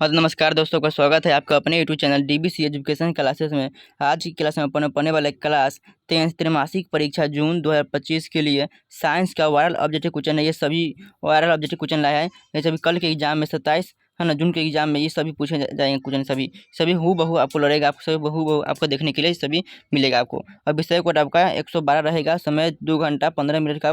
हाँ तो नमस्कार दोस्तों का स्वागत है आपका अपने YouTube channel DBC education classes में। आज की क्लास में अपन पढ़ने वाले क्लास त्रैमासिक परीक्षा जून 2025 के लिए साइंस का वायरल ऑब्जेक्टिव क्वेश्चन है। ये सभी वायरल ऑब्जेक्टिव क्वेश्चन लाया है। ये सभी कल के एग्जाम में 27 है ना जून के एग्जाम में ये सभी पूछे जाएंगे क्वेश्चन। सभी सभी हूबहू आपको लड़ेगा, आपको सभी हूबहू आपको देखने के लिए सभी मिलेगा आपको। और विषय कोड आपका 112 रहेगा। समय 2 घंटा 15 मिनट का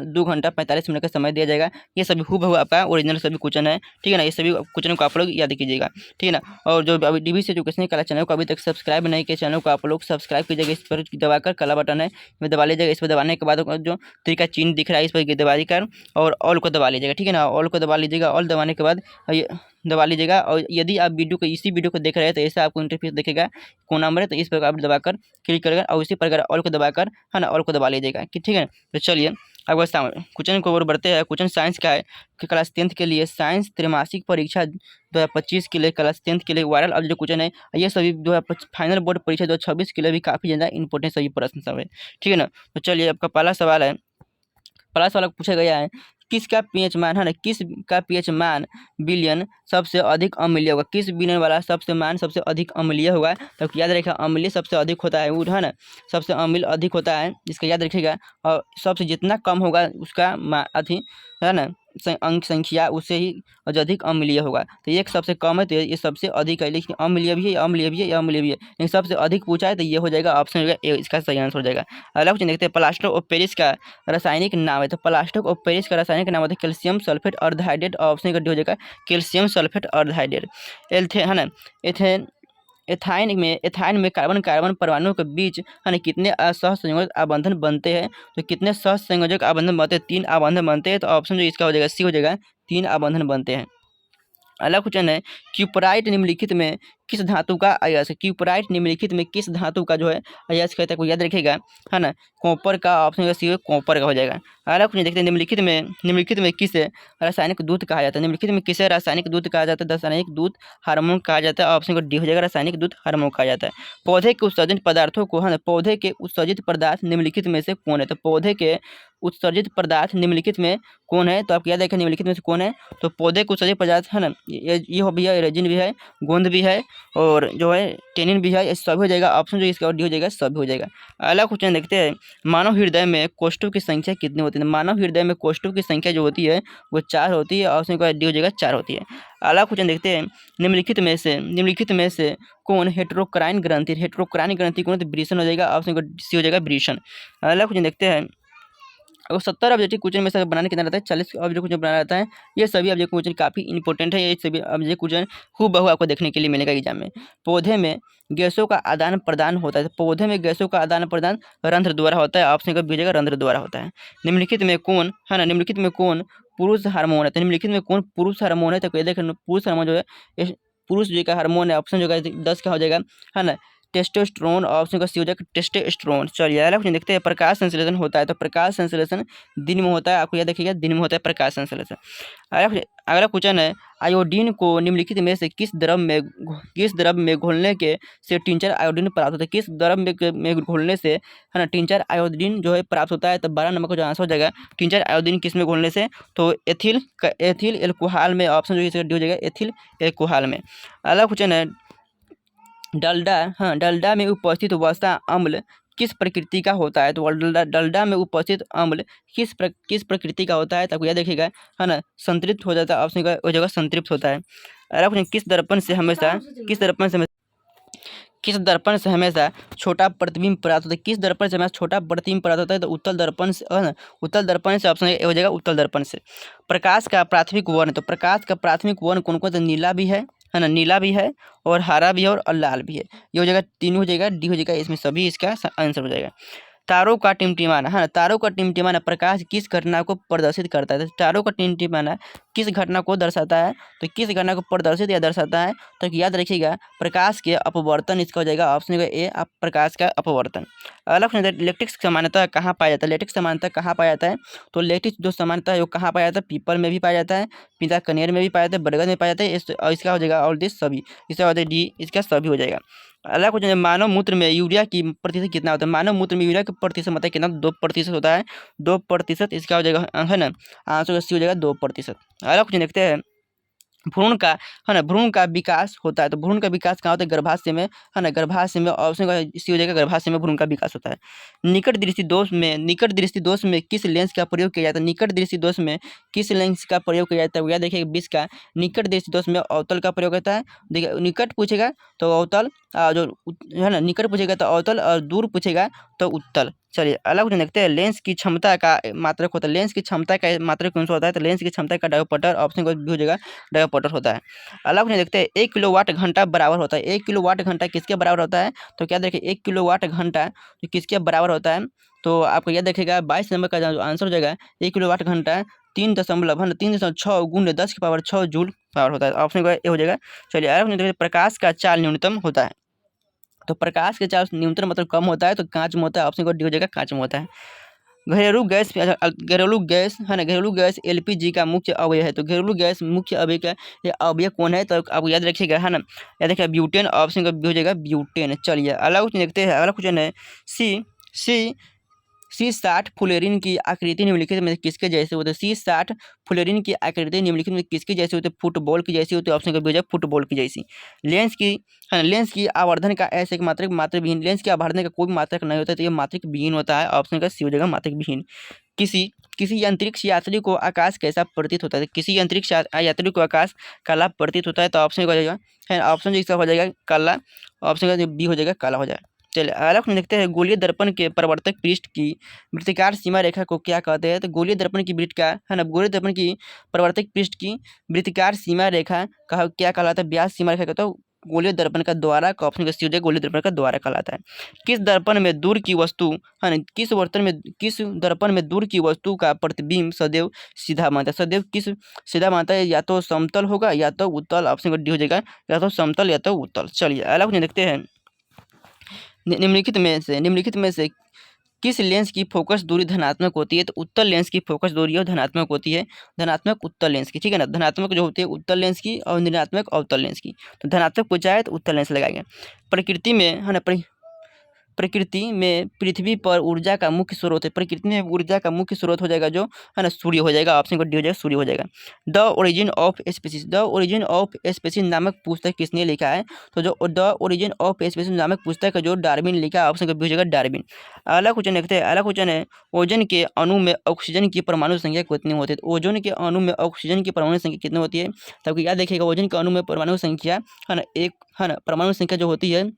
2 घंटा 45 मिनट का समय दिया जाएगा। ये सभी हूबहू आपका ओरिजिनल सभी क्वेश्चन है, ठीक है ना। ये सभी क्वेश्चन को आप लोग याद कीजिएगा, ठीक है ना। और जो अभी डीबीसी एजुकेशन का चैनल को अभी तक सब्सक्राइब नहीं किया, चैनल को आप लोग सब्सक्राइब कीजिएगा। इस पर दबाकर काला बटन है इसमें दबा लीजिएगा। इस पर दबाने के बाद जो तरीका चिन्ह दिख रहा है इस पर दबा कर और ऑल को दबा लीजिएगा, ठीक है ना। ऑल को दबा लीजिएगा। ऑल दबाने के बाद ये दबा लीजिएगा। और यदि आप इसी वीडियो को देख रहे हैं तो ऐसा आपको इंटरफेस दिखेगा कौन नंबर है, तो इस पर आप दबाकर क्लिक करेगा और इसी प्रकार ऑल को दबाकर है ना ऑल को दबा लीजिएगा कि ठीक है। तो चलिए अब क्वेश्चन को और बढ़ते हैं। क्वेश्चन साइंस का है कि क्लास 10th के लिए साइंस त्रैमासिक परीक्षा 2025 के लिए क्लास 10th के लिए वायरल ऑब्जेक्टिव क्वेश्चन है। ये सभी फाइनल बोर्ड परीक्षा 2026 के लिए भी काफ़ी ज़्यादा इंपॉर्टेंट सभी प्रश्न सब है, ठीक है ना। तो चलिए आपका पहला सवाल है। पहला सवाल पूछा गया है किसका पीएच मान है ना, किस का पीएच मान बिलियन सबसे अधिक अम्लीय होगा। किस बिलियन वाला सबसे मान सबसे अधिक अम्लीय होगा। तो याद रखिएगा अम्लीय सबसे अधिक होता है वो है ना, सबसे अम्ल अधिक होता है इसका याद रखिएगा। और सबसे जितना कम होगा उसका अधिक है ना अंक संख्या उससे ही जो अधिक अम्लीय होगा। तो एक सबसे कम है तो ये सबसे अधिक है, लेकिन अम्लीय भी है, अम्लीय भी है, अम्लीय भी है, लेकिन सबसे अधिक पूछा है तो ये हो जाएगा ऑप्शन हो जाएगा ए, इसका सही आंसर हो जाएगा। अगला क्वेश्चन देखते हैं। प्लास्टर ऑफ पेरिस का रासायनिक नाम है। तो प्लास्टर ऑफ पेरिस का रासायनिक नाम होता है कैल्शियम सल्फेट अर्धहाइड्रेट। ऑप्शन का डी हो जाएगा कैल्शियम सल्फेट अर्धहाइड्रेट। एल्थे है ना एथाइन में कार्बन कार्बन परमाणु के बीच है ना कितने सहसंयोजक आबंधन बनते हैं। तो कितने सहसंयोजक आबंधन बनते हैं, 3 आबंधन बनते हैं। तो ऑप्शन जो इसका हो जाएगा सी हो जाएगा, 3 आबंधन बनते हैं। अगला क्वेश्चन है क्यूपराइट निम्नलिखित में किस धातु का अयस्क है। क्यूपराइट निम्नलिखित में किस धातु का जो है अयस्क है, को याद रखिएगा है ना। कॉपर का ऑप्शन सी कॉपर का हो जाएगा। अगला क्वेश्चन देखते हैं। निम्नलिखित में किसे रासायनिक दूत कहा जाता है। निम्नलिखित में किसे रासायनिक दूत कहा जाता है। रासायनिक दूत हार्मोन कहा जाता है। ऑप्शन को डी हो जाएगा, रासायनिक दूत हार्मोन कहा जाता है। पौधे के उत्सर्जित पदार्थों को है ना, पौधे के उत्सर्जित पदार्थ निम्नलिखित में से कौन है। तो पौधे के उत्सर्जित पदार्थ निम्नलिखित में कौन है, तो आप याद रखें निम्नलिखित में से कौन है। तो पौधे के उत्सर्जित पदार्थ है ना, ये हो भी है, रेजिन भी है, गोंद भी है और जो है टेनिन भी है। ये सब हो जाएगा। ऑप्शन जो इसका डी हो जाएगा, सब हो जाएगा। अगला क्वेश्चन देखते हैं। मानव हृदय में कोष्ठों की संख्या कितनी होती है। मानव हृदय में कोष्ठों की संख्या जो होती है वो 4 होती है। ऑप्शन का डी हो जाएगा, 4 होती है। अगला क्वेश्चन देखते हैं। निम्नलिखित में से कौन हेट्रोक्राइन ग्रंथि कौन, तो वृषण हो जाएगा। ऑप्शन का सी हो जाएगा, वृषण। अगला क्वेश्चन देखते हैं। और 70 ऑब्जेक्टिव क्वेश्चन में से बनाने कितना रहता है, 40 ऑब्जेक्टिव क्वेश्चन बनाना रहता है। ये सभी ऑब्जेक्टिव क्वेश्चन काफ़ी इंपॉर्टेंट है। ये सभी ऑब्जेक्टिव क्वेश्चन हूबहू आपको देखने के लिए मिलेगा एग्जाम में। पौधे में गैसों का आदान प्रदान होता है। तो पौधे में गैसों का आदान प्रदान रंध्र द्वारा होता है। ऑप्शन का भेजेगा, रंध्र द्वारा होता है। निम्नलिखित में कौन है ना, निम्नलिखित में कौन पुरुष हार्मोन है। तो निम्नलिखित में कौन पुरुष हार्मोन है, तो देखें पुरुष हार्मोन जो है पुरुष जो का हार्मोन है। ऑप्शन जो है 10 का हो जाएगा है ना, टेस्टोस्टेरोन। ऑप्शन का सी हो जाएगा, टेस्टोस्टेरोन। चलिए अगला क्वेश्चन देखते हैं। प्रकाश संश्लेषण होता है। तो प्रकाश संश्लेषण दिन में होता है। आपको याद रखिएगा दिन में होता है प्रकाश संश्लेषण। अगला क्वेश्चन है। आयोडीन को निम्नलिखित में से किस द्रव में घोलने के से टिंचर आयोडीन प्राप्त होता है। किस द्रव में घोलने से है ना टिंचर आयोडीन जो है प्राप्त होता है। तो 12 नंबर का जो आंसर हो जाएगा टिंचर आयोडीन किस में घोलने से, तो एथिल एल्कोहल में। ऑप्शन जो इसका डी हो जाएगा, एथिल एल्कोहल में। अगला क्वेश्चन है। डलडा में उपस्थित वसा अम्ल किस प्रकृति का होता है। तो डलडा में उपस्थित अम्ल किस प्रकृति का होता है, तब याद रखिएगा है ना, संतृप्त हो जाता है। ऑप्शन का हो जाएगा, संतृप्त होता है। अगला क्वेश्चन। किस दर्पण से हमेशा छोटा प्रतिबिंब प्राप्त होता है। किस दर्पण से हमेशा छोटा प्रतिबिंब प्राप्त होता है। तो उत्तल दर्पण से है ना, उत्तल दर्पण से। ऑप्शन हो जाएगा, उत्तल दर्पण से। प्रकाश का प्राथमिक वर्ण, तो प्रकाश का प्राथमिक वर्ण कौन कौन, तो नीला भी है ना, नीला भी है और हरा भी है और लाल भी है। ये हो जाएगा, तीन हो जाएगा, डी हो जाएगा, इसमें सभी इसका आंसर हो जाएगा। तारों का टिमटिमाना है ना, तारों का टिमटिमाना प्रकाश किस घटना को प्रदर्शित करता है। तो तारों का टिमटिमाना किस घटना को दर्शाता है, तो किस घटना को प्रदर्शित या दर्शाता है, तो याद रखिएगा प्रकाश के अपवर्तन इसका हो जाएगा। ऑप्शन का ए, प्रकाश का अपवर्तन। अगला क्वेश्चन। इलेक्ट्रिक समानता कहाँ पाया जाता है। इलेक्ट्रिक समानता कहाँ पाया जाता है, तो इलेक्ट्रिक जो समानता है वो कहाँ पाया जाता है, पीपल में भी पाया जाता है, पीता कनेर में भी पाया जाता है, बरगद में पाया जाता है। और इसका हो जाएगा ऑल दिस सभी, इसका हो जाएगा डी, इसका सभी हो जाएगा। अगला क्वेश्चन। मानव मूत्र में यूरिया की प्रतिशत कितना होता है। मानव मूत्र में यूरिया की प्रतिशत मतलब कितना, 2% होता है, 2%। इसका हो जाएगा है ना, आंसर सी हो जाएगा 2%। अगला क्वेश्चन देखते हैं। भ्रूण का, है ना, भ्रूण का विकास होता है। तो भ्रूण का विकास कहाँ होता है? गर्भाशय में, है ना, गर्भाशय में। ऑप्शन का सी हो जाएगा, गर्भाशय में भ्रूण का विकास होता है। निकट दृष्टि दोष में किस लेंस का प्रयोग किया जाता है? निकट दृष्टि दोष में किस लेंस का प्रयोग किया जाता है? यह देखिए 20 का निकट दृष्टि दोष में अवतल का प्रयोग होता है। देखिए निकट पूछेगा तो अवतल, है ना, निकट पूछेगा तो अवतल, और दूर पूछेगा तो उत्तल। चलिए अगला क्वेश्चन देखते हैं। लेंस की क्षमता का मात्रक होता है। लेंस की क्षमता का मात्रक कौन सा होता है? तो लेंस की क्षमता का डायोप्टर, ऑप्शन को भी हो जाएगा डायोप्टर होता है। अगला क्वेश्चन देखते हैं। 1 किलोवाट घंटा बराबर होता है। 1 किलोवाट घंटा किसके बराबर होता है? तो क्या देखिए 1 किलोवाट घंटा तो किसके बराबर होता है? तो आपको यह देखेगा 22 नंबर का जो आंसर हो जाएगा 1 किलोवाट घंटा 3.6 गुण 10 की पावर 6 जूल पावर होता है। ऑप्शन का ए हो जाएगा। चलिए अगला क्वेश्चन देखते हैं। प्रकाश का चाल न्यूनतम होता है। तो प्रकाश के चार्ज न्यूनतम मतलब कम होता है, तो कांच में होता है। ऑप्शन को डी हो जाएगा, कांच में होता है। घरेलू गैस, घरेलू गैस, है ना, घरेलू गैस एलपीजी का मुख्य अवयव है। तो घरेलू गैस मुख्य अवयव का ये अवयव कौन है? तो आप याद रखिएगा, है ना, याद रखिएगा ब्यूटेन। ऑप्शन का बी हो जाएगा ब्यूटेन। चलिए अगला क्वेश्चन देखते हैं। अगला क्वेश्चन है सी सी C60 फुलेरिन की आकृति निम्नलिखित में किसके जैसे होते हैं? C60 फुलेरिन की आकृति निम्नलिखित में किसकी जैसी होती है? फुटबॉल की जैसी होती है। ऑप्शन का बी हो जाएगा फुटबॉल की जैसी। लेंस की, है ना, लेंस की आवर्धन का ऐसे एक मात्रक मात्रक विहीन, लेंस की आवर्धन का कोई भी मात्रक नहीं होता है, तो ये मात्रक विहीन होता है। ऑप्शन का सी हो जाएगा, मात्रक विहीन। किसी किसी अंतरिक्ष यात्री को आकाश कैसा प्रतीत होता है? किसी अंतरिक्ष यात्री को आकाश काला प्रतीत होता है। तो ऑप्शन हो जाएगा, है, ऑप्शन इसका हो जाएगा काला। ऑप्शन का बी हो जाएगा, काला हो जाएगा। चलिए अगला क्वेश्चन देखते हैं। गोलीय दर्पण के परावर्तक पृष्ठ की वृत्ताकार सीमा रेखा को क्या कहते हैं? तो गोलीय दर्पण की वृत्त का, है ना, गोलीय दर्पण की परावर्तक पृष्ठ की वृत्ताकार सीमा रेखा का क्या कहलाता है? व्यास सीमा रेखा कहता है गोलीय दर्पण का द्वारा का। ऑप्शन का सी हो जाएगा, गोलीय दर्पण का द्वारा कहलाता है। किस दर्पण में दूर की वस्तु, है ना, किस दर्पण में दूर की वस्तु का प्रतिबिंब सदैव सीधा मानता है? सदैव किस सीधा मानता है? या तो समतल होगा या तो उत्तल। ऑप्शन का डी हो जाएगा, या तो समतल या तो उत्तल। चलिए अगला क्वेश्चन देखते हैं। निम्नलिखित में से किस लेंस की फोकस दूरी धनात्मक होती है? तो उत्तल लेंस की फोकस दूरी है धनात्मक होती है। धनात्मक उत्तल लेंस की, ठीक है ना। धनात्मक जो होती है उत्तल लेंस की, और ऋणात्मक अवतल लेंस की। तो धनात्मक पूछा है तो उत्तल लेंस लगाएंगे। प्रकृति में, है ना, प्रकृति में पृथ्वी पर ऊर्जा का मुख्य स्रोत है। प्रकृति में ऊर्जा का मुख्य स्रोत हो जाएगा जो, है ना, सूर्य हो जाएगा। ऑप्शन को डी हो जाएगा, सूर्य हो जाएगा। The origin of species, the origin of species नामक पुस्तक किसने लिखा है? तो जो द ओरिजिन ऑफ स्पीसीज नामक पुस्तक है जो डार्विन लिखा है। ऑप्शन को बी हो जाएगा, डार्विन। अगला क्वेश्चन देखते हैं। अगला क्वेश्चन है ओजोन के अणु में ऑक्सीजन की परमाणु संख्या कितनी होती है? तो ओजोन के अणु में ऑक्सीजन की परमाणु संख्या कितनी होती है? तो आपको याद देखिएगा ओजोन के अणु में परमाणु संख्या, है ना, एक, है ना, परमाणु संख्या जो होती है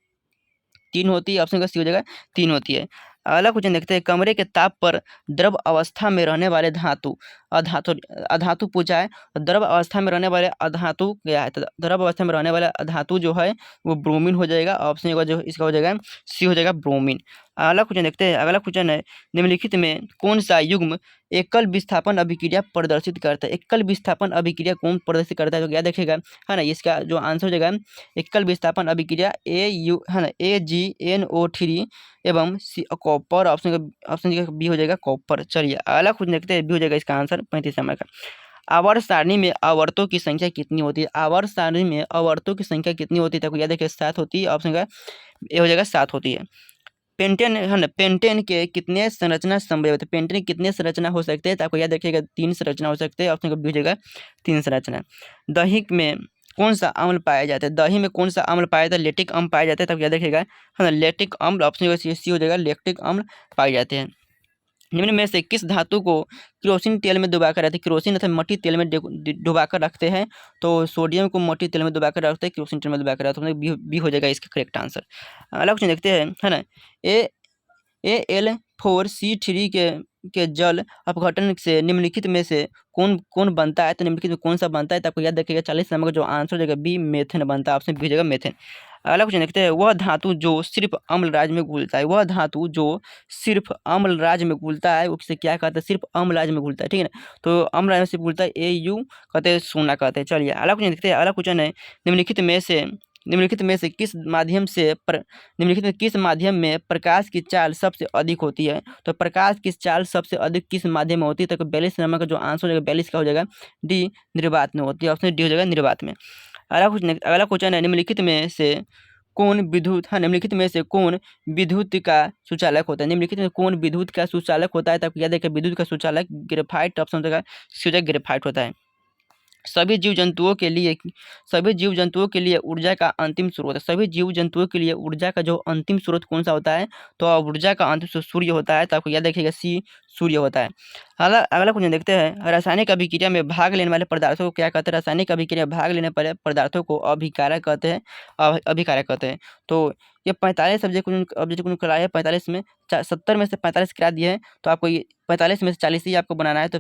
3 होती है। ऑप्शन का सी हो जाएगा, 3 होती है। अगला क्वेश्चन देखते हैं। कमरे के ताप पर द्रव अवस्था में रहने वाले धातु, अधातु अधातु पूछा है। तो द्रव अवस्था में रहने वाले अधातु क्या है? तो द्रव अवस्था में रहने वाला अधातु जो है वो ब्रोमीन हो जाएगा। ऑप्शन का जो इसका हो जाएगा सी हो जाएगा, ब्रोमीन। अगला क्वेश्चन देखते हैं। अगला क्वेश्चन है निम्नलिखित में कौन सा युग्म एकल विस्थापन अभिक्रिया प्रदर्शित करता है? एकल विस्थापन अभिक्रिया कौन प्रदर्शित करता है? तो क्या देखेगा, है ना, इसका जो आंसर हो जाएगा एकल विस्थापन अभिक्रिया AU, है ना, AgNO3 एवं कॉपर। ऑप्शन का बी हो जाएगा, कॉपर। चलिए अगला क्वेश्चन देखते हैं। बी हो जाएगा इसका आंसर 35 नंबर का। आवर्त सारणी में आवर्तों की संख्या कितनी होती है? आवर्त सारणी में आवर्तों की संख्या कितनी होती है? तो याद देखिए 7 होती है। ऑप्शन का ए हो जाएगा, 7 होती है। पेंटेन, है ना, पेंटेन के कितने संरचना संभव है? तो पेंटेन के कितने संरचना हो सकते हैं? तो आपको याद रखिएगा 3 संरचना हो सकते हैं। ऑप्शन का बी हो जाएगा, 3 संरचना। दही में कौन सा अम्ल पाया जाता है? दही में कौन सा अम्ल पाया जाता है? लेक्टिक अम्ल पाया जाता है। तब याद रखिएगा, है ना, लेक्टिक अम्ल। ऑप्शन का सी हो जाएगा, लेक्टिक अम्ल पाए जाते हैं। निम्न में से किस धातु को केरोसिन तेल में डुबाकर रखते हैं? केरोसिन अथवा मट्टी तेल में डुबाकर रखते हैं। तो सोडियम को मट्टी तेल में डुबाकर रखते हैं, केरोसिन तेल में डुबाकर रखते हैं। तो बी हो जाएगा इसका करेक्ट आंसर। अगला क्वेश्चन देखते हैं, है ना, ए Al4C3 के जल अपघटन से निम्नलिखित में से कौन कौन बनता है? तो निम्नलिखित में कौन सा बनता है? तो आपको याद रखिएगा 40 नंबर का जो आंसर हो जाएगा बी, मेथेन बनता है। ऑप्शन बी हो जाएगा, मेथेन। अगला क्वेश्चन देखते हैं। वह धातु जो सिर्फ अम्ल राज में घुलता है, वह धातु जो सिर्फ अम्ल राज में घुलता है उसे क्या कहते हैं? सिर्फ अम्ल राज में घुलता है, ठीक है ना। तो अम्ल राज में सिर्फ घुलता है, AU कहते हैं, सोना कहते हैं। चलिए अगला क्वेश्चन देखते हैं। अगला क्वेश्चन है निम्नलिखित में किस माध्यम में प्रकाश की चाल सबसे अधिक होती है? तो प्रकाश की चाल सबसे अधिक किस माध्यम में होती है? तो 42 नंबर का जो आंसर हो जाएगा 42 का हो जाएगा डी, निर्वात में होती है। ऑप्शन डी हो जाएगा, निर्वात में। अगला क्वेश्चन है निम्नलिखित में से कौन विद्युत का सुचालक होता है? निम्नलिखित में कौन विद्युत का सुचालक होता है? तो आपको याद है कि विद्युत का सुचालक ग्रेफाइट। ऑप्शन हो जाएगा सी हो जाएगा, ग्रेफाइट होता है। सभी जीव जंतुओं के लिए ऊर्जा का अंतिम स्रोत है। सभी जीव जंतुओं के लिए ऊर्जा का जो अंतिम स्रोत कौन सा होता है, तो ऊर्जा का अंतिम स्रोत सूर्य होता है। तो आपको याद रखिएगा सी, सूर्य होता है। अगला क्वेश्चन देखते हैं। रासायनिक अभिक्रिया में भाग लेने वाले पदार्थों को क्या कहते हैं? रासायनिक अभिक्रिया में भाग लेने वाले पदार्थों को अभिकारक कहते हैं। अभिकारक कहते हैं। तो ये 45 ऑब्जेक्ट कराया है। 45 में 70 में से 45 करा दिए हैं, तो आपको ये 45 में से 40 ही आपको बनाना है। तो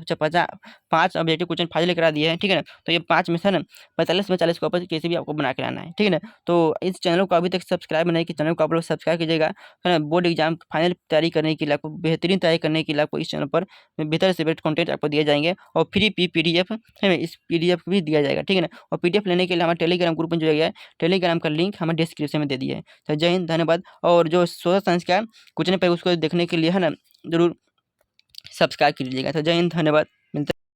5 ऑब्जेक्टिव क्वेश्चन फाइनल करा दिए हैं, ठीक है ना। तो ये 5 में से ना 45 में 40 को आपस कैसे भी आपको बना के लाना है, ठीक है ना। तो इस चैनल को अभी तक सब्सक्राइब नहीं किया, चैनल को आप लोग सब्सक्राइब कीजिएगा, है ना। बोर्ड एग्जाम फाइनल तैयारी करने के लिए, आपको बेहतरीन तैयारी करने के लिए आपको इस चैनल पर बेहतर से बेहतर कंटेंट आपको दिए जाएंगे, और फ्री PDF है ना, इस PDF भी दिया जाएगा, ठीक है ना। और PDF लेने के लिए हमारे टेलीग्राम ग्रुप में जुड़ा गया है। टेलीग्राम का लिंक हमें डिस्क्रिप्शन में दे दिया है। तो जय हिंद, धन्यवाद। और जो सोशल साइंस का क्वेश्चन पेपर उसको देखने के लिए है ना, जरूर सब्सक्राइब कीजिएगा। तो जय हिंद, धन्यवाद।